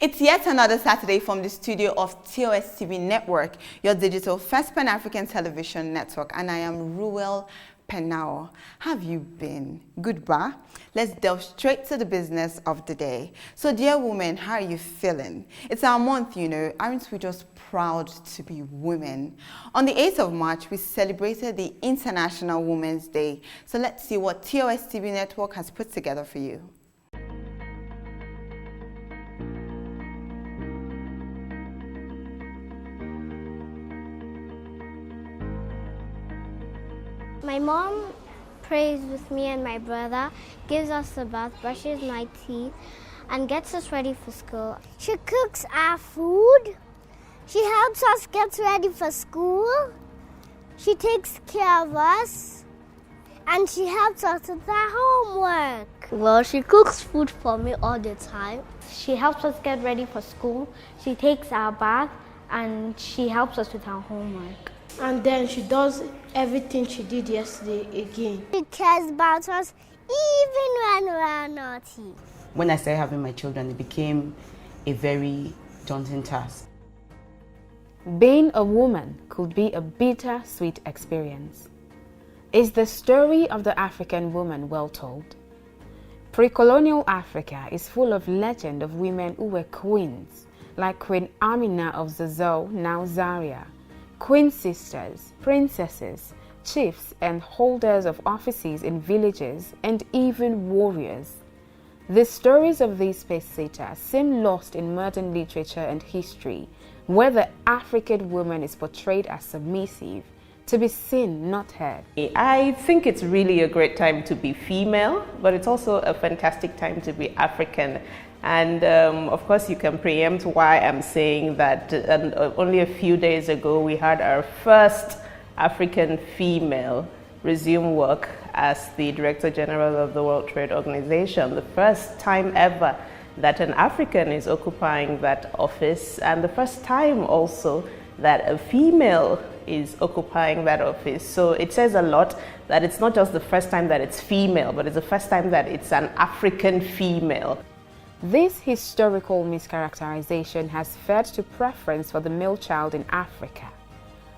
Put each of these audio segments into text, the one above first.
It's yet another Saturday from the studio of TOS TV Network, your digital first Pan-African television network, and I am Ruel Penao. Have you been? Goodbye. Let's delve straight to the business of the day. So, dear women, how are you feeling? It's our month, you know. Aren't we just proud to be women? On the 8th of March, we celebrated the International Women's Day. So let's see what TOS TV Network has put together for you. My mom prays with me and my brother, gives us a bath, brushes my teeth, and gets us ready for school. She cooks our food. She helps us get ready for school. She takes care of us. And she helps us with our homework. Well, she cooks food for me all the time. She helps us get ready for school. She takes our bath, and she helps us with our homework. And then she does everything she did yesterday again. She cares about us even when we are naughty. When I started having my children, it became a very daunting task. Being a woman could be a bitter-sweet experience. Is the story of the African woman well told? Pre-colonial Africa is full of legend of women who were queens, like Queen Amina of Zazzau, now Zaria, queen sisters, princesses, chiefs, and holders of offices in villages, and even warriors. The stories of these space-sitters seem lost in modern literature and history, where the African woman is portrayed as submissive, to be seen, not heard. I think it's really a great time to be female, but it's also a fantastic time to be African. And of course, you can preempt why I'm saying that. Only a few days ago, we had our first African female resume work as the Director General of the World Trade Organization. The first time ever that an African is occupying that office, and the first time also that a female is occupying that office. So it says a lot that it's not just the first time that it's female, but it's the first time that it's an African female. This historical mischaracterization has fed to preference for the male child in Africa.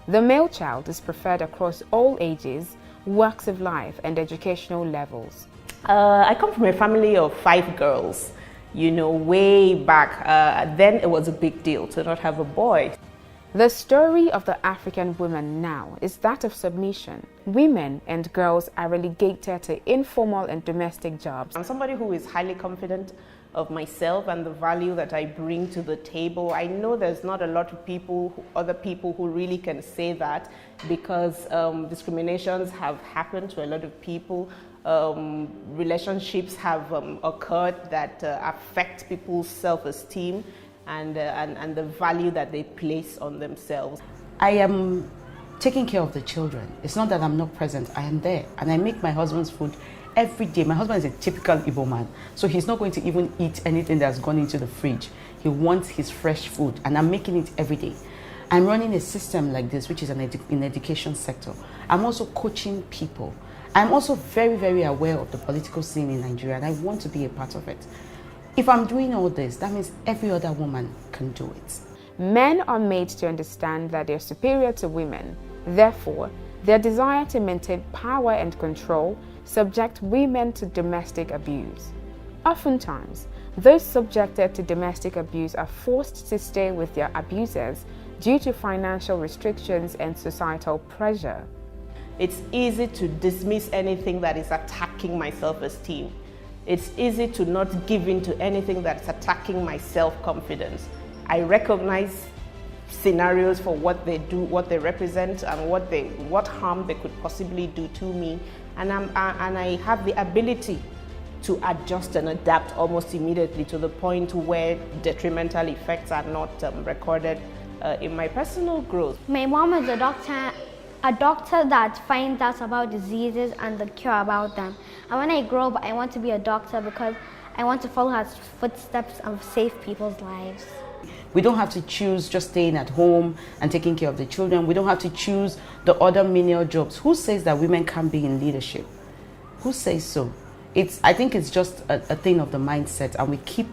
The male child is preferred across all ages, walks of life, and educational levels. I come from a family of 5 girls. You know, way back, then it was a big deal to not have a boy. The story of the African woman now is that of submission. Women and girls are relegated to informal and domestic jobs. I'm somebody who is highly confident of myself and the value that I bring to the table. I know there's not a lot of people, other people who really can say that, because discriminations have happened to a lot of people. Relationships have occurred that affect people's self-esteem and the value that they place on themselves. I am taking care of the children. It's not that I'm not present, I am there. And I make my husband's food every day. My husband is a typical Igbo man, so he's not going to even eat anything that's gone into the fridge. He wants his fresh food, and I'm making it every day. I'm running a system like this, which is in education sector. I'm also coaching people. I'm also very, very aware of the political scene in Nigeria, and I want to be a part of it. If I'm doing all this, that means every other woman can do it. Men are made to understand that they're superior to women. Therefore, their desire to maintain power and control subject women to domestic abuse. Oftentimes, those subjected to domestic abuse are forced to stay with their abusers due to financial restrictions and societal pressure. It's easy to dismiss anything that is attacking my self-esteem. It's easy to not give in to anything that's attacking my self-confidence. I recognize scenarios for what they do, what they represent, and what harm they could possibly do to me. And I have the ability to adjust and adapt almost immediately, to the point where detrimental effects are not recorded in my personal growth. My mom is a doctor that finds out about diseases and the cure about them. And when I grow up, I want to be a doctor because I want to follow her footsteps and save people's lives. We don't have to choose just staying at home and taking care of the children. We don't have to choose the other menial jobs. Who says that women can't be in leadership? Who says so? I think it's just a thing of the mindset, and we keep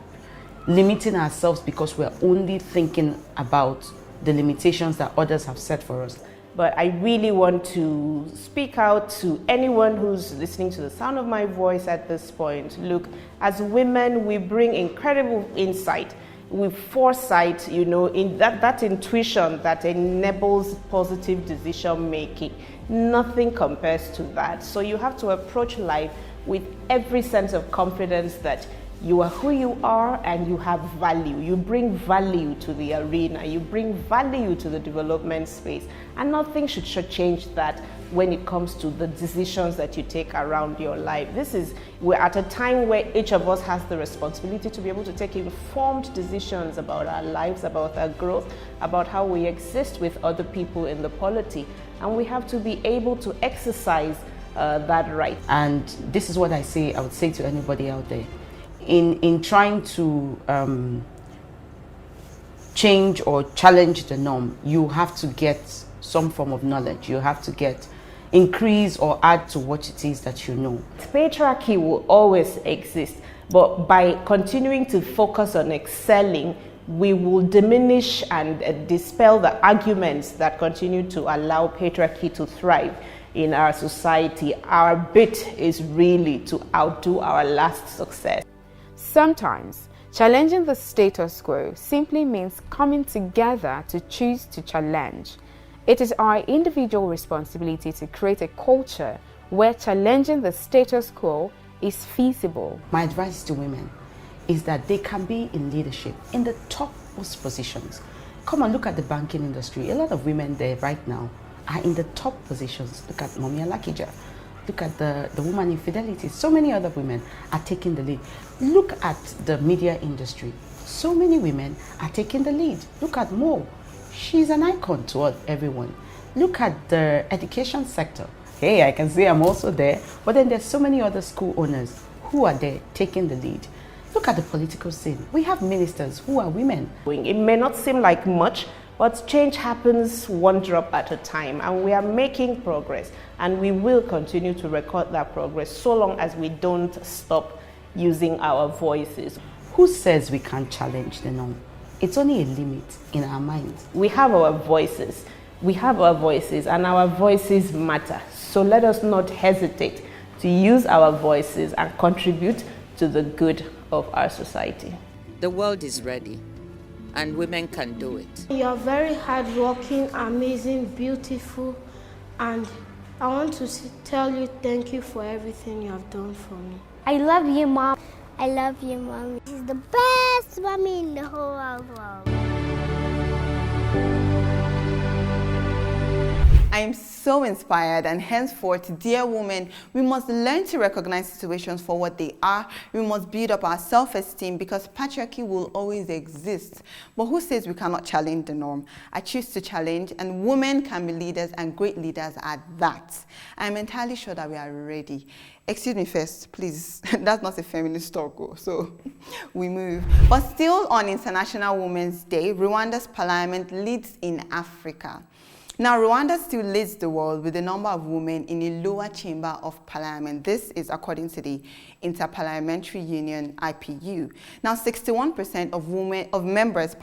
limiting ourselves because we're only thinking about the limitations that others have set for us. But I really want to speak out to anyone who's listening to the sound of my voice at this point. Look, as women, we bring incredible insight, with foresight, in that intuition that enables positive decision making. Nothing compares to that. So you have to approach life with every sense of confidence that you are who you are and you have value. You bring value to the arena. You bring value to the development space. And nothing should change that when it comes to the decisions that you take around your life. We're at a time where each of us has the responsibility to be able to take informed decisions about our lives, about our growth, about how we exist with other people in the polity. And we have to be able to exercise that right. And this is what I would say to anybody out there. In trying to change or challenge the norm, you have to get some form of knowledge. You have to increase or add to what it is that you know. Patriarchy will always exist, but by continuing to focus on excelling, we will diminish and dispel the arguments that continue to allow patriarchy to thrive in our society. Our bit is really to outdo our last success. Sometimes, challenging the status quo simply means coming together to choose to challenge. It is our individual responsibility to create a culture where challenging the status quo is feasible. My advice to women is that they can be in leadership, in the top most positions. Come on, look at the banking industry. A lot of women there right now are in the top positions. Look at Mummy Alakija. Look at the woman in Fidelity. So many other women are taking the lead. Look at the media industry. So many women are taking the lead. Look at Mo. She's an icon to everyone. Look at the education sector. Hey, I can say I'm also there. But then there's so many other school owners who are there taking the lead. Look at the political scene. We have ministers who are women. It may not seem like much, but change happens one drop at a time, and we are making progress, and we will continue to record that progress so long as we don't stop using our voices. Who says we can't challenge the norm? It's only a limit in our minds. We have our voices. We have our voices, and our voices matter. So let us not hesitate to use our voices and contribute to the good of our society. The world is ready, and women can do it. You're very hardworking, amazing, beautiful, and I want to tell you thank you for everything you have done for me. I love you, Mom. I love you, Mommy. She's the best mommy in the whole world. I am so inspired, and henceforth, dear women, we must learn to recognize situations for what they are. We must build up our self-esteem, because patriarchy will always exist. But who says we cannot challenge the norm? I choose to challenge, and women can be leaders, and great leaders at that. I'm entirely sure that we are ready. Excuse me first, please. That's not a feminist talk, so we move. But still on International Women's Day, Rwanda's parliament leads in Africa. Now, Rwanda still leads the world with the number of women in the lower chamber of parliament. This is according to the Interparliamentary Union, IPU. Now, 61% of members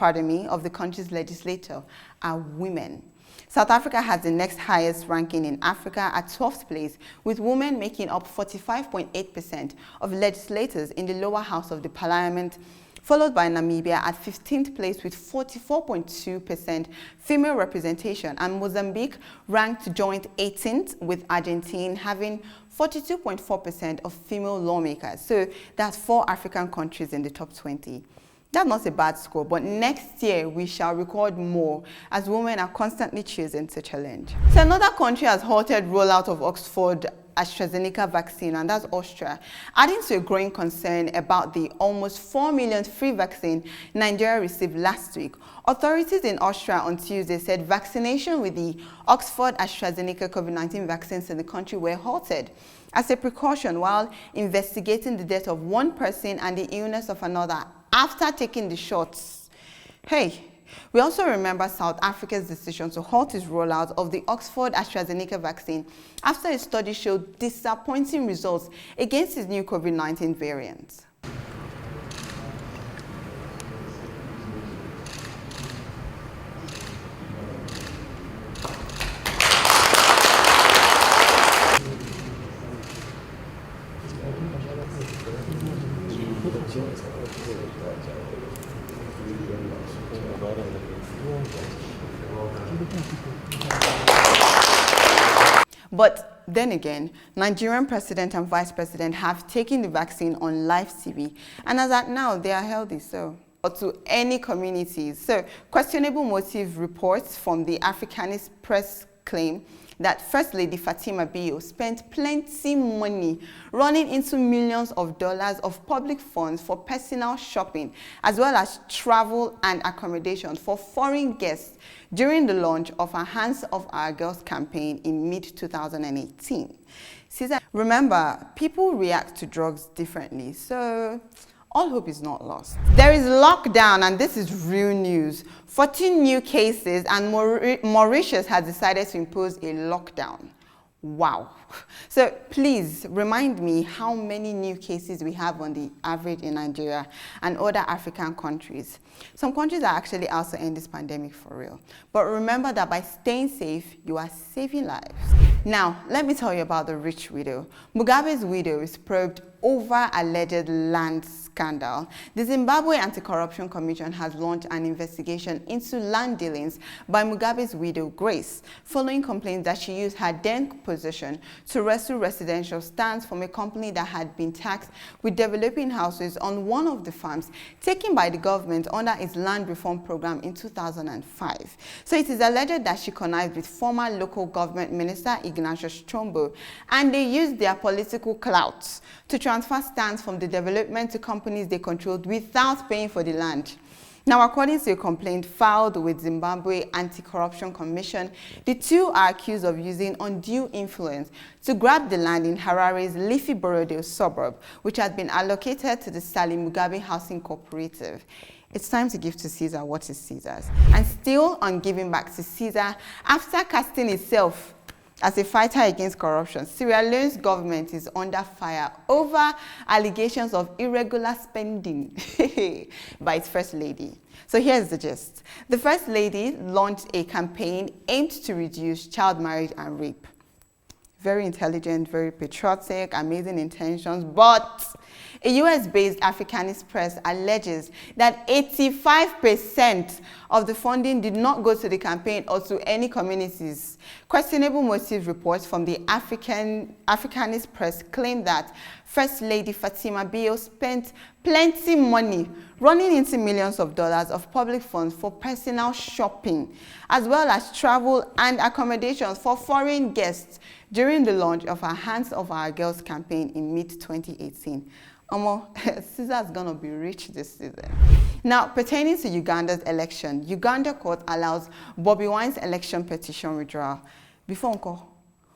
of the country's legislature are women. South Africa has the next highest ranking in Africa at 12th place, with women making up 45.8% of legislators in the lower house of the parliament, followed by Namibia at 15th place with 44.2% female representation, and Mozambique ranked joint 18th with Argentina having 42.4% of female lawmakers. So that's 4 African countries in the top 20. That's not a bad score, but next year we shall record more, as women are constantly choosing to challenge. So another country has halted rollout of Oxford AstraZeneca vaccine, and that's Austria, adding to a growing concern about the almost 4 million free vaccine Nigeria received last week. Authorities in Austria on Tuesday said vaccination with the Oxford AstraZeneca COVID-19 vaccines in the country were halted as a precaution while investigating the death of one person and the illness of another after taking the shots. Hey, we also remember South Africa's decision to halt its rollout of the Oxford AstraZeneca vaccine after a study showed disappointing results against its new COVID-19 variant. But then again, Nigerian president and vice president have taken the vaccine on live TV, and as at now, they are healthy, so. Or to any communities. So, questionable motive reports from the Africanist press claim that First Lady Fatima Bio spent plenty money running into millions of dollars of public funds for personal shopping, as well as travel and accommodation for foreign guests during the launch of her Hands Off Our Girls campaign in mid-2018. Caesar, remember, people react to drugs differently, so all hope is not lost. There is lockdown, and this is real news. 14 new cases, and Mauritius has decided to impose a lockdown. Wow. So please remind me how many new cases we have on the average in Nigeria and other African countries. Some countries are actually also in this pandemic for real. But remember that by staying safe, you are saving lives. Now, let me tell you about the rich widow. Mugabe's widow is probed over alleged land scandal. The Zimbabwe Anti-Corruption Commission has launched an investigation into land dealings by Mugabe's widow, Grace, following complaints that she used her then position to wrestle residential stands from a company that had been tasked with developing houses on one of the farms taken by the government under its land reform program in 2005. So it is alleged that she connived with former local government minister Ignatius Chombo, and they used their political clout to transfer stands from the development to companies they controlled without paying for the land. Now, according to a complaint filed with Zimbabwe Anti-Corruption Commission, the two are accused of using undue influence to grab the land in Harare's Leafy Borodale suburb, which has been allocated to the Sally Mugabe Housing Cooperative. It's time to give to Caesar what is Caesar's. And still on giving back to Caesar, after casting itself as a fighter against corruption, Sierra Leone's government is under fire over allegations of irregular spending by its First Lady. So here's the gist. The First Lady launched a campaign aimed to reduce child marriage and rape. Very intelligent, very patriotic, amazing intentions, but a US-based Africanist press alleges that 85% of the funding did not go to the campaign or to any communities. Questionable motive reports from the Africanist press claim that First Lady Fatima Bio spent plenty money running into millions of dollars of public funds for personal shopping, as well as travel and accommodations for foreign guests during the launch of her Hands Off Our Girls campaign in mid-2018. Caesar's gonna be rich this season. Now, pertaining to Uganda's election, Uganda court allows Bobby Wine's election petition withdrawal. Before Uncle,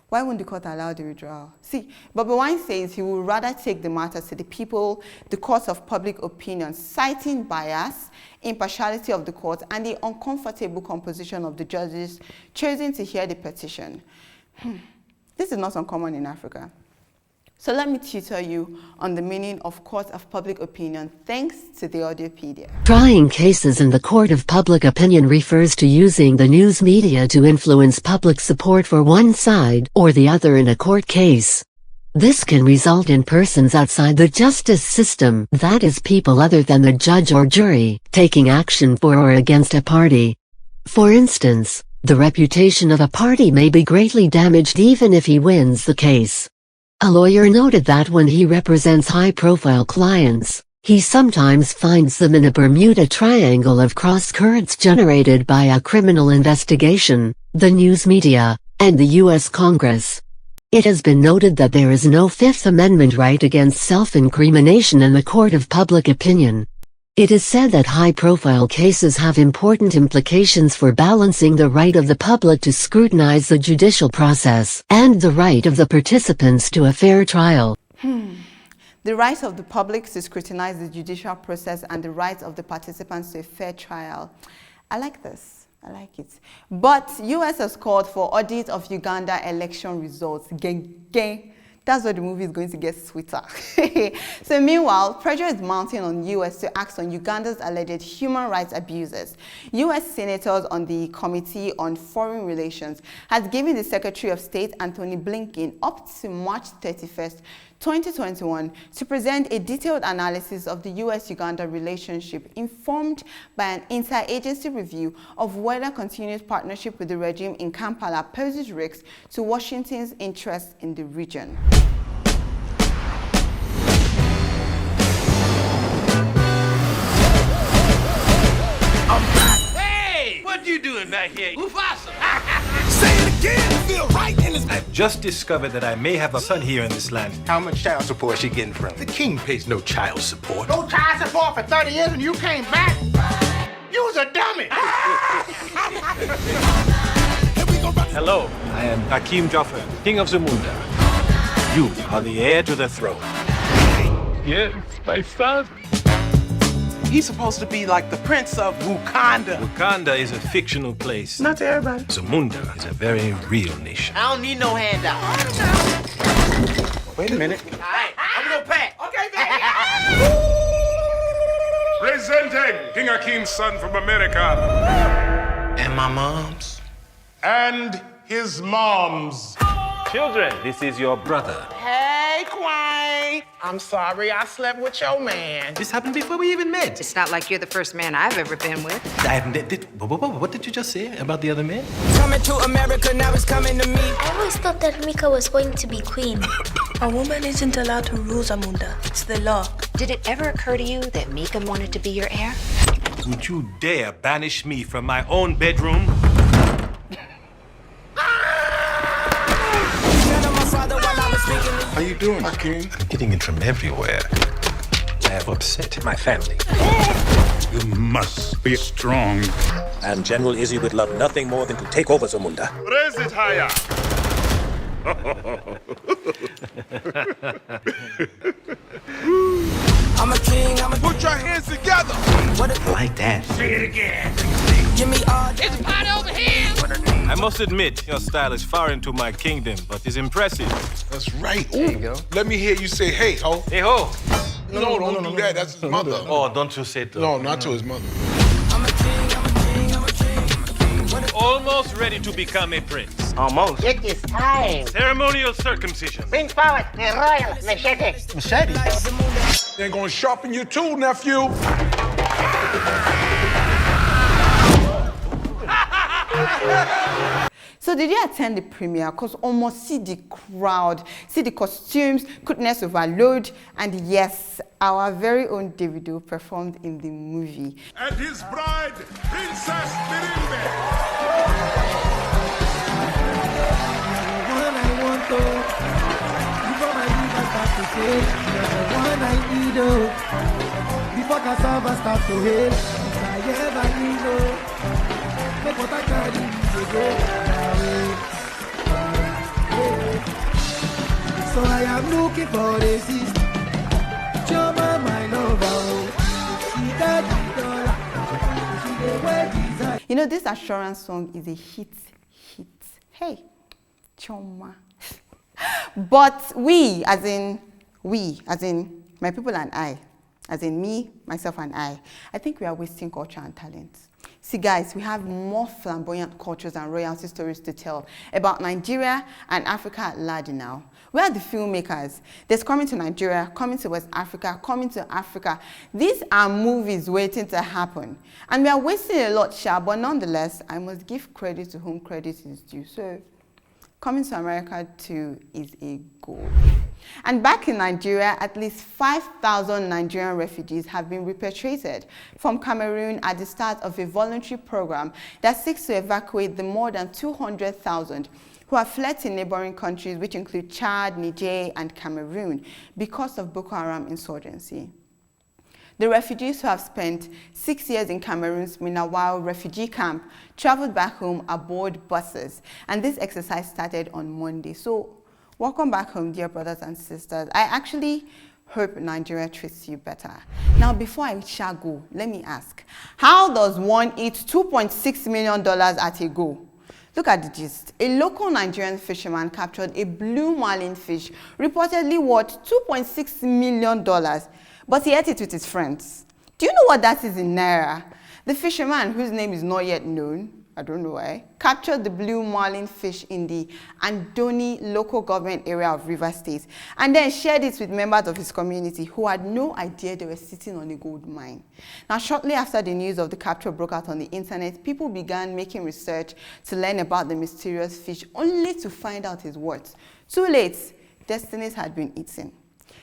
why won't the court allow the withdrawal? See, Bobby Wine says he would rather take the matter to the people, the court of public opinion, citing bias, impartiality of the court, and the uncomfortable composition of the judges choosing to hear the petition. This is not uncommon in Africa. So let me tutor you on the meaning of court of public opinion thanks to the Audiopedia. Trying cases in the court of public opinion refers to using the news media to influence public support for one side or the other in a court case. This can result in persons outside the justice system, that is, people other than the judge or jury, taking action for or against a party. For instance, the reputation of a party may be greatly damaged even if he wins the case. A lawyer noted that when he represents high-profile clients, he sometimes finds them in a Bermuda Triangle of cross-currents generated by a criminal investigation, the news media, and the U.S. Congress. It has been noted that there is no Fifth Amendment right against self-incrimination in the court of public opinion. It is said that high-profile cases have important implications for balancing the right of the public to scrutinize the judicial process and the right of the participants to a fair trial. The right of the public to scrutinize the judicial process and the right of the participants to a fair trial. I like this. I like it. But US has called for audit of Uganda election results. Gang, gang. That's where the movie is going to get sweeter. So meanwhile, pressure is mounting on US to act on Uganda's alleged human rights abuses. US senators on the Committee on Foreign Relations has given the Secretary of State Anthony Blinken up to March 31st 2021 to present a detailed analysis of the US-Uganda relationship informed by an interagency review of whether continued partnership with the regime in Kampala poses risks to Washington's interests in the region. What you doing back here? Mufasa! Say it again, feel right in his... I've just discovered that I may have a son here in this land. How much child support is she getting from? The king pays no child support. No child support for 30 years and you came back? You was a dummy! Hello, I am Hakim Joffer, King of Zamunda. You are the heir to the throne. Yes, my son. He's supposed to be like the prince of Wakanda. Wakanda is a fictional place. Not to everybody. Zamunda is a very real nation. I don't need no handout. Wait a minute. All right, I'm gonna pack. Okay, man. Presenting King Akim's son from America. And my mom's. And his mom's. Children, this is your brother. Hey, Quine. I'm sorry I slept with your man. This happened before we even met. It's not like you're the first man I've ever been with. What did you just say about the other man? Coming to America, now it's coming to me. I always thought that Mika was going to be queen. A woman isn't allowed to rule Zamunda. It's the law. Did it ever occur to you that Mika wanted to be your heir? Would you dare banish me from my own bedroom? How you doing, Hakim? I'm getting it from everywhere. I have upset my family. You must be strong. And General Izzy would love nothing more than to take over Zamunda. Raise it higher. I'm a king, Put your hands together. Like that. Say it again. Give me all. It's a party over here. I must admit, your style is far into my kingdom, but it's impressive. That's right. There you go. Let me hear you say, hey, ho. Hey, ho. No, don't do that. That's his mother. Oh, don't you say that. No, not to his mother. I'm a king. Almost ready to become a prince. Almost. It is time. Ceremonial circumcision. Bring forward the royal machete. Machete? They're gonna sharpen you too, nephew. So did you attend the premiere? Because almost see the crowd, see the costumes, goodness overload, and yes, our very own Davido performed in the movie. And his bride, Princess Mirimbe. Before cassava start to hail, I ever need make what I carry so I am looking for a sister. Choma, my lover. She got $1. She the way desire. You know, this assurance song is a hit. Hey, Choma. But we, as in my people and I, as in me, myself and I think we are wasting culture and talent. See guys, we have more flamboyant cultures and royalty stories to tell about Nigeria and Africa at large now. Where are the filmmakers? There's Coming to Nigeria, Coming to West Africa, Coming to Africa. These are movies waiting to happen. And we are wasting a lot, but nonetheless, I must give credit to whom credit is due. So, Coming to America too is a goal. And back in Nigeria, at least 5,000 Nigerian refugees have been repatriated from Cameroon at the start of a voluntary program that seeks to evacuate the more than 200,000 who have fled to neighboring countries, which include Chad, Niger, and Cameroon, because of Boko Haram insurgency. The refugees who have spent 6 years in Cameroon's Minawao refugee camp traveled back home aboard buses, and this exercise started on Monday. So, welcome back home, dear brothers and sisters. I actually hope Nigeria treats you better. Now, before I shall go, let me ask, how does one eat $2.6 million at a go? Look at the gist. A local Nigerian fisherman captured a blue marlin fish, reportedly worth $2.6 million, but he ate it with his friends. Do you know what that is in Naira? The fisherman, whose name is not yet known, I don't know why, captured the blue marlin fish in the Andoni local government area of Rivers State and then shared it with members of his community who had no idea they were sitting on a gold mine. Now, shortly after the news of the capture broke out on the internet, people began making research to learn about the mysterious fish only to find out his worth. Too late, destinies had been eaten.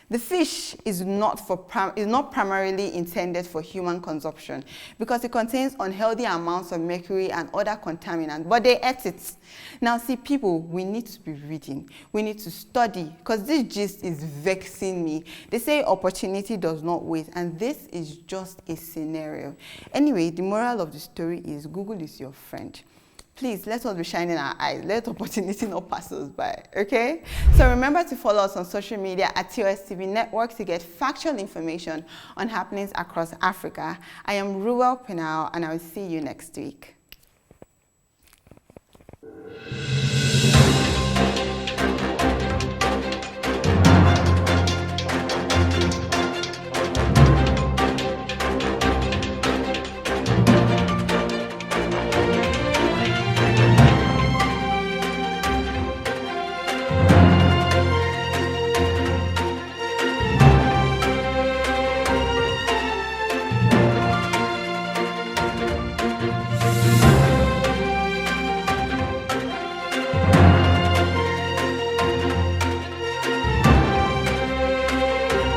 The fish is not primarily intended for human consumption because it contains unhealthy amounts of mercury and other contaminants, but they ate it. Now, see, people, we need to be reading. We need to study because this gist is vexing me. They say opportunity does not wait, and this is just a scenario. Anyway, the moral of the story is Google is your friend. Please, let us be shining our eyes. Let opportunity not pass us by, okay? So remember to follow us on social media at TOS TV Network to get factual information on happenings across Africa. I am Ruel Penau, and I will see you next week.